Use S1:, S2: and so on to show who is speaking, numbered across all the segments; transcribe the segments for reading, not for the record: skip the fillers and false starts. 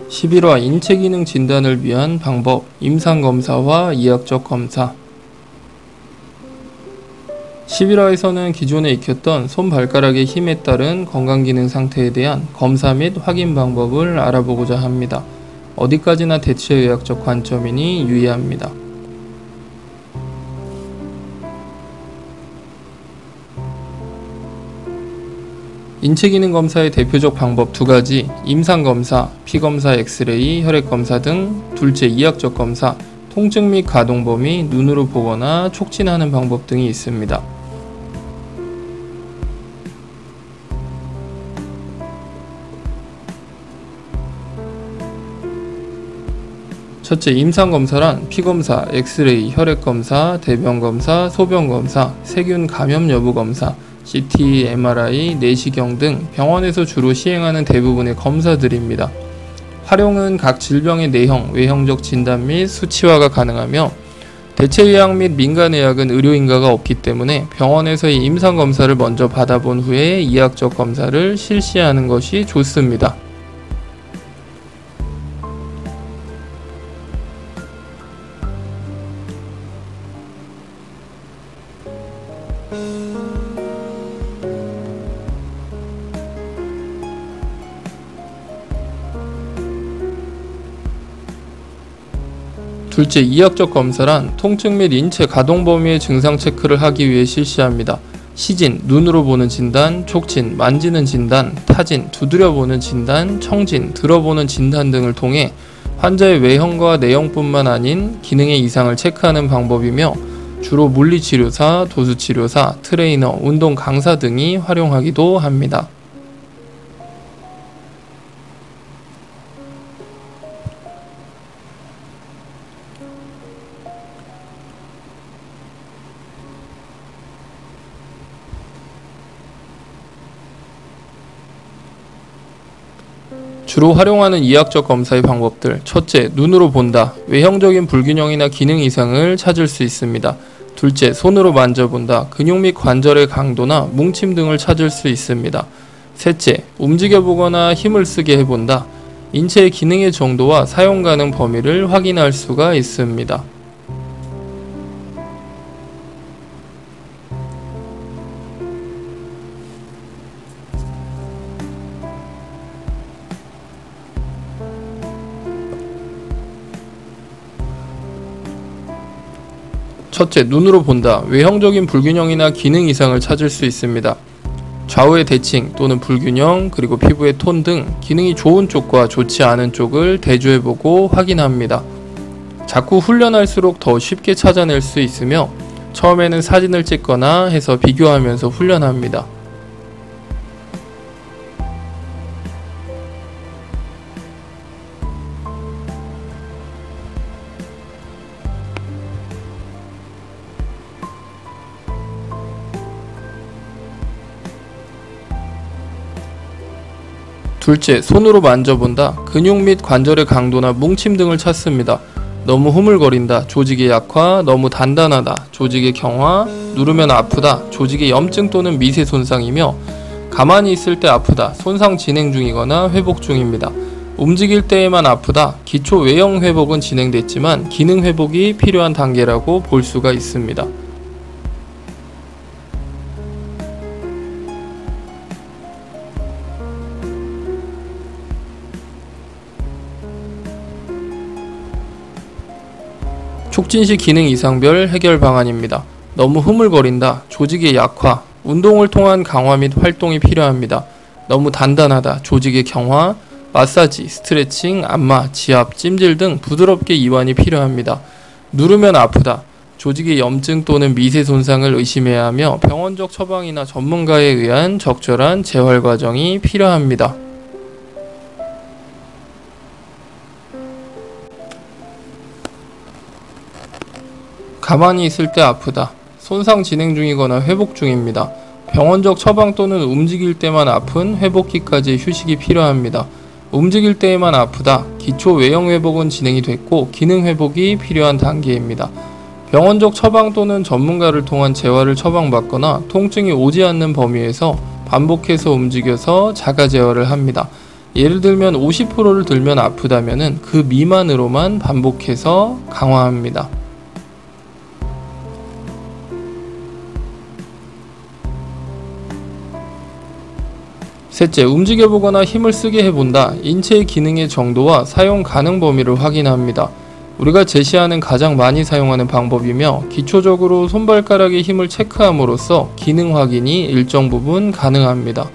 S1: 11화 인체기능 진단을 위한 방법, 임상검사와 이학적 검사. 11화에서는 기존에 익혔던 손발가락의 힘에 따른 건강기능 상태에 대한 검사 및 확인 방법을 알아보고자 합니다. 어디까지나 대체의학적 관점이니 유의합니다. 인체기능 검사의 대표적 방법 두 가지, 임상검사, 피검사, 엑스레이, 혈액검사 등, 둘째 이학적 검사, 통증 및 가동 범위, 눈으로 보거나 촉진하는 방법 등이 있습니다. 첫째, 임상검사란 피검사, 엑스레이, 혈액검사, 대변검사, 소변검사, 세균 감염 여부 검사, CT, MRI, 내시경 등 병원에서 주로 시행하는 대부분의 검사들입니다. 활용은 각 질병의 내형, 외형적 진단 및 수치화가 가능하며 대체의학 및 민간의학은 의료인가가 없기 때문에 병원에서의 임상검사를 먼저 받아본 후에 이학적 검사를 실시하는 것이 좋습니다. 둘째, 이학적 검사란 통증 및 인체 가동 범위의 증상 체크를 하기 위해 실시합니다. 시진, 눈으로 보는 진단, 촉진, 만지는 진단, 타진, 두드려 보는 진단, 청진, 들어보는 진단 등을 통해 환자의 외형과 내형뿐만 아닌 기능의 이상을 체크하는 방법이며 주로 물리치료사, 도수치료사, 트레이너, 운동 강사 등이 활용하기도 합니다. 주로 활용하는 이학적 검사의 방법들. 첫째, 눈으로 본다. 외형적인 불균형이나 기능 이상을 찾을 수 있습니다. 둘째, 손으로 만져본다. 근육 및 관절의 강도나 뭉침 등을 찾을 수 있습니다. 셋째, 움직여보거나 힘을 쓰게 해본다. 인체의 기능의 정도와 사용 가능 범위를 확인할 수가 있습니다. 첫째, 눈으로 본다. 외형적인 불균형이나 기능 이상을 찾을 수 있습니다. 좌우의 대칭 또는 불균형, 그리고 피부의 톤 등 기능이 좋은 쪽과 좋지 않은 쪽을 대조해보고 확인합니다. 자꾸 훈련할수록 더 쉽게 찾아낼 수 있으며 처음에는 사진을 찍거나 해서 비교하면서 훈련합니다. 둘째, 손으로 만져본다. 근육 및 관절의 강도나 뭉침 등을 찾습니다. 너무 흐물거린다. 조직의 약화, 너무 단단하다. 조직의 경화, 누르면 아프다. 조직의 염증 또는 미세 손상이며 가만히 있을 때 아프다. 손상 진행 중이거나 회복 중입니다. 움직일 때에만 아프다. 기초 외형 회복은 진행됐지만 기능 회복이 필요한 단계라고 볼 수가 있습니다. 촉진시 기능 이상별 해결 방안입니다. 너무 흐물거린다. 조직의 약화, 운동을 통한 강화 및 활동이 필요합니다. 너무 단단하다. 조직의 경화, 마사지, 스트레칭, 안마, 지압, 찜질 등 부드럽게 이완이 필요합니다. 누르면 아프다. 조직의 염증 또는 미세 손상을 의심해야 하며 병원적 처방이나 전문가에 의한 적절한 재활 과정이 필요합니다. 가만히 있을 때 아프다. 손상 진행 중이거나 회복 중입니다. 병원적 처방 또는 움직일 때만 아픈 회복기까지 휴식이 필요합니다. 움직일 때에만 아프다. 기초 외형 회복은 진행이 됐고 기능 회복이 필요한 단계입니다. 병원적 처방 또는 전문가를 통한 재활을 처방받거나 통증이 오지 않는 범위에서 반복해서 움직여서 자가 재활을 합니다. 예를 들면 50%를 들면 아프다면은 그 미만으로만 반복해서 강화합니다. 셋째, 움직여보거나 힘을 쓰게 해본다. 인체의 기능의 정도와 사용 가능 범위를 확인합니다. 우리가 제시하는 가장 많이 사용하는 방법이며 기초적으로 손발가락의 힘을 체크함으로써 기능 확인이 일정 부분 가능합니다.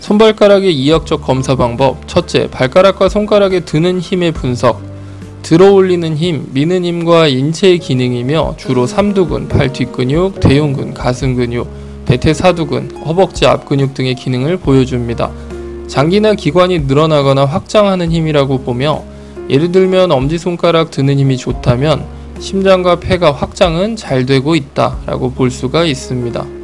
S1: 손발가락의 이학적 검사 방법. 첫째, 발가락과 손가락에 드는 힘의 분석. 들어 올리는 힘, 미는 힘과 인체의 기능이며 주로 삼두근, 팔 뒷근육, 대흉근, 가슴근육, 대퇴사두근, 허벅지 앞근육 등의 기능을 보여줍니다. 장기나 기관이 늘어나거나 확장하는 힘이라고 보며 예를 들면 엄지손가락 드는 힘이 좋다면 심장과 폐가 확장은 잘 되고 있다 라고 볼 수가 있습니다.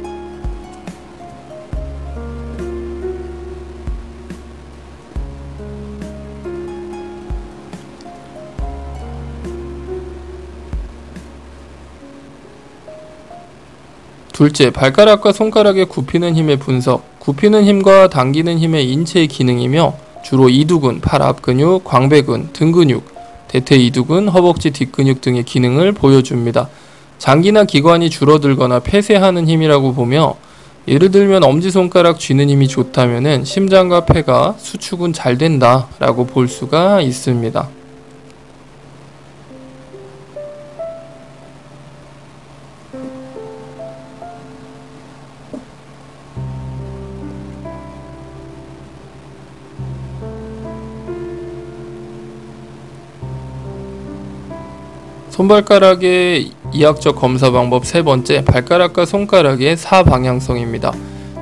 S1: 둘째, 발가락과 손가락의 굽히는 힘의 분석. 굽히는 힘과 당기는 힘의 인체의 기능이며 주로 이두근, 팔 앞근육, 광배근, 등근육, 대퇴 이두근, 허벅지 뒷근육 등의 기능을 보여줍니다. 장기나 기관이 줄어들거나 폐쇄하는 힘이라고 보며 예를 들면 엄지손가락 쥐는 힘이 좋다면 심장과 폐가 수축은 잘 된다 라고 볼 수가 있습니다. 손발가락의 이학적 검사 방법 세 번째, 발가락과 손가락의 사방향성입니다.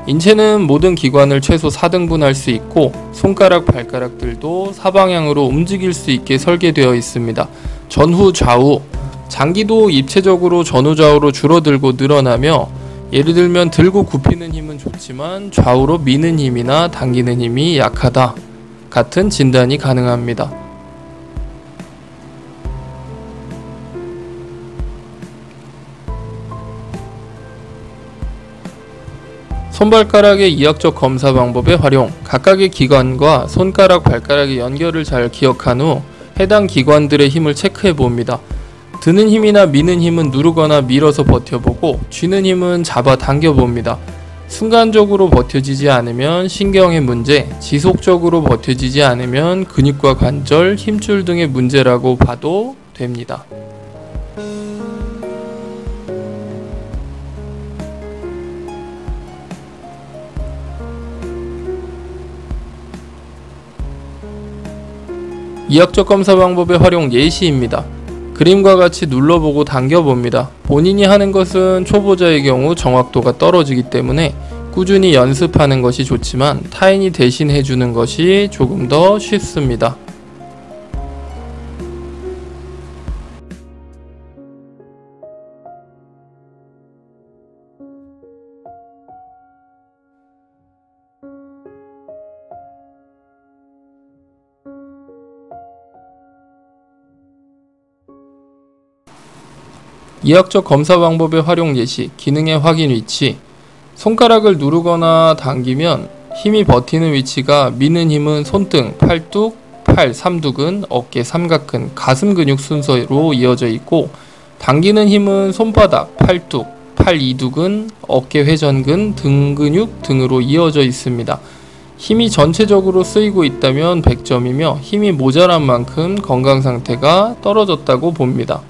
S1: 인체는 모든 기관을 최소 4등분할 수 있고 손가락, 발가락들도 사방향으로 움직일 수 있게 설계되어 있습니다. 전후, 좌우, 장기도 입체적으로 전후, 좌우로 줄어들고 늘어나며 예를 들면 들고 굽히는 힘은 좋지만 좌우로 미는 힘이나 당기는 힘이 약하다 같은 진단이 가능합니다. 손발가락의 이학적 검사 방법의 활용. 각각의 기관과 손가락, 발가락의 연결을 잘 기억한 후 해당 기관들의 힘을 체크해 봅니다. 드는 힘이나 미는 힘은 누르거나 밀어서 버텨보고 쥐는 힘은 잡아 당겨봅니다. 순간적으로 버텨지지 않으면 신경의 문제, 지속적으로 버텨지지 않으면 근육과 관절, 힘줄 등의 문제라고 봐도 됩니다. 이학적 검사 방법의 활용 예시입니다. 그림과 같이 눌러보고 당겨봅니다. 본인이 하는 것은 초보자의 경우 정확도가 떨어지기 때문에 꾸준히 연습하는 것이 좋지만 타인이 대신 해주는 것이 조금 더 쉽습니다. 이학적 검사 방법의 활용 예시, 기능의 확인 위치. 손가락을 누르거나 당기면 힘이 버티는 위치가 미는 힘은 손등, 팔뚝, 팔 삼두근, 어깨 삼각근, 가슴 근육 순서로 이어져 있고 당기는 힘은 손바닥, 팔뚝, 팔 이두근, 어깨 회전근, 등 근육 등으로 이어져 있습니다. 힘이 전체적으로 쓰이고 있다면 100점이며 힘이 모자란 만큼 건강 상태가 떨어졌다고 봅니다.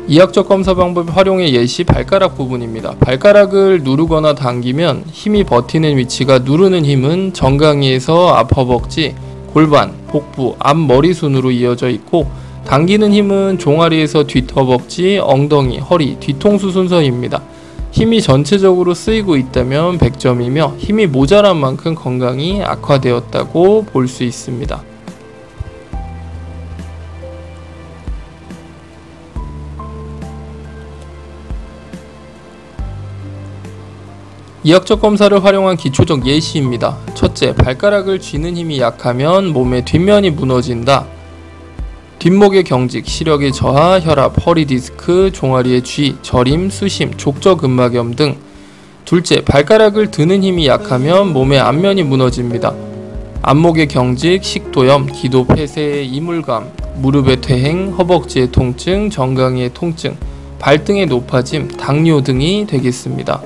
S1: 이학적 검사 방법 활용의 예시 발가락 부분입니다. 발가락을 누르거나 당기면 힘이 버티는 위치가 누르는 힘은 정강이에서 앞허벅지, 골반, 복부, 앞머리 순으로 이어져 있고 당기는 힘은 종아리에서 뒷허벅지, 엉덩이, 허리, 뒤통수 순서입니다. 힘이 전체적으로 쓰이고 있다면 100점이며 힘이 모자란 만큼 건강이 악화되었다고 볼 수 있습니다. 이학적 검사를 활용한 기초적 예시입니다. 첫째, 발가락을 쥐는 힘이 약하면 몸의 뒷면이 무너진다. 뒷목의 경직, 시력의 저하, 혈압, 허리 디스크, 종아리의 쥐, 저림, 수심, 족저근막염 등. 둘째, 발가락을 드는 힘이 약하면 몸의 앞면이 무너집니다. 안목의 경직, 식도염, 기도 폐쇄의 이물감, 무릎의 퇴행, 허벅지의 통증, 정강이의 통증, 발등의 높아짐, 당뇨 등이 되겠습니다.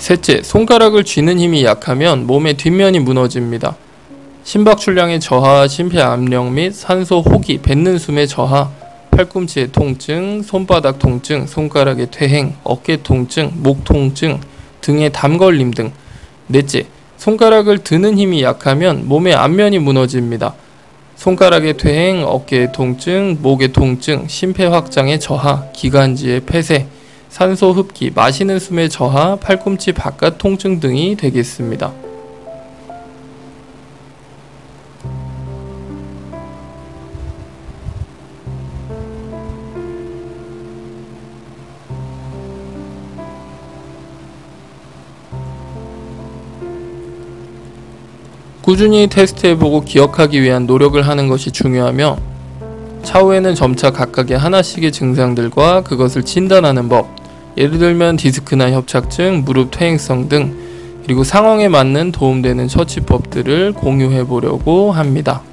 S1: 셋째, 손가락을 쥐는 힘이 약하면 몸의 뒷면이 무너집니다. 심박출량의 저하, 심폐압력 및 산소 호기, 뱉는 숨의 저하, 팔꿈치의 통증, 손바닥 통증, 손가락의 퇴행, 어깨 통증, 목 통증, 등의 담걸림 등. 넷째, 손가락을 드는 힘이 약하면 몸의 앞면이 무너집니다. 손가락의 퇴행, 어깨의 통증, 목의 통증, 심폐확장의 저하, 기관지의 폐쇄, 산소 흡기, 마시는 숨의 저하, 팔꿈치 바깥 통증 등이 되겠습니다. 꾸준히 테스트해보고 기억하기 위한 노력을 하는 것이 중요하며, 차후에는 점차 각각의 하나씩의 증상들과 그것을 진단하는 법, 예를 들면 디스크나 협착증, 무릎 퇴행성 등, 그리고 상황에 맞는 도움되는 처치법들을 공유해 보려고 합니다.